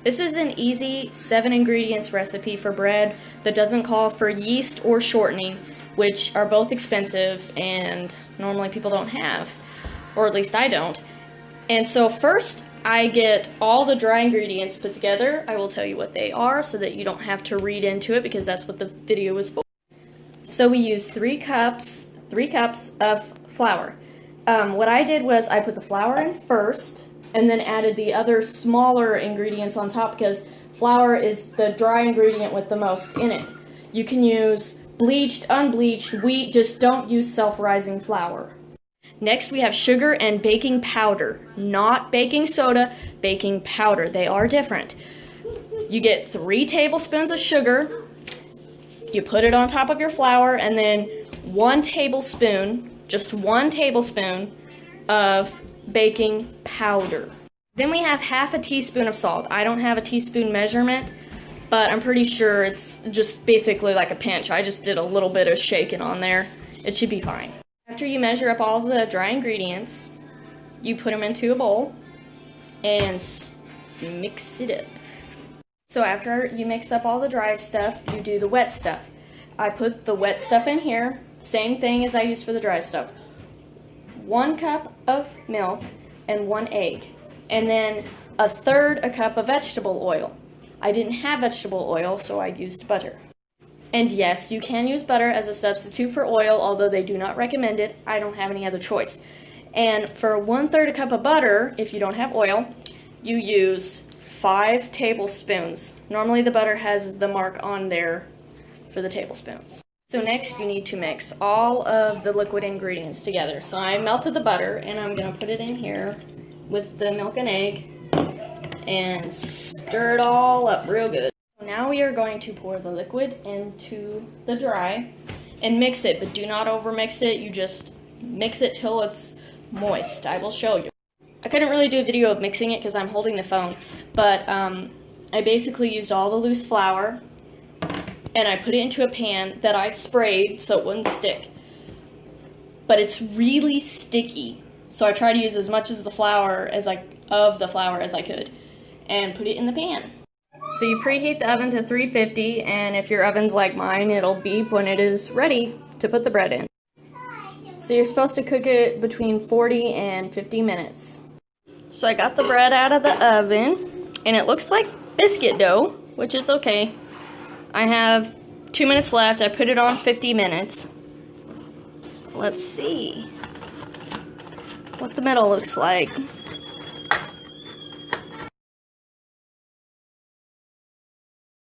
This is an easy 7 ingredients recipe for bread that doesn't call for yeast or shortening, which are both expensive and normally people don't have, or at least I don't. And so first I get all the dry ingredients put together. I will tell you what they are so that you don't have to read into it because that's what the video is for. So we use 3 cups of flour. What I did was I put the flour in first and then added the other smaller ingredients on top because flour is the dry ingredient with the most in it. You can use bleached, unbleached, wheat, just don't use self-rising flour. Next we have sugar and baking powder, not baking soda, baking powder. They are different. You get 3 tablespoons of sugar, you put it on top of your flour, and then 1 tablespoon, just 1 tablespoon of baking powder. Then we have half a teaspoon of salt. I don't have a teaspoon measurement, but I'm pretty sure it's just basically like a pinch. I just did a little bit of shaking on there. It should be fine. After you measure up all the dry ingredients, you put them into a bowl and mix it up. So after you mix up all the dry stuff, you do the wet stuff. I put the wet stuff in here, same thing as I used for the dry stuff. 1 cup of milk and 1 egg, and then 1/3 cup of vegetable oil. I didn't have vegetable oil, so I used butter. And yes, you can use butter as a substitute for oil, although they do not recommend it. I don't have any other choice. And for 1/3 cup of butter, if you don't have oil, you use 5 tablespoons. Normally the butter has the mark on there for the tablespoons. So next you need to mix all of the liquid ingredients together. So I melted the butter and I'm going to put it in here with the milk and egg and stir it all up real good. Now we are going to pour the liquid into the dry and mix it, but do not overmix it. You just mix it till it's moist. I will show you. I couldn't really do a video of mixing it because I'm holding the phone, but I basically used all the loose flour and I put it into a pan that I sprayed so it wouldn't stick. But it's really sticky, so I tried to use as much of the flour as I could and put it in the pan. So you preheat the oven to 350, and if your oven's like mine, it'll beep when it is ready to put the bread in. So you're supposed to cook it between 40 and 50 minutes. So I got the bread out of the oven, and it looks like biscuit dough, which is okay. I have 2 minutes left. I put it on 50 minutes. Let's see what the middle looks like.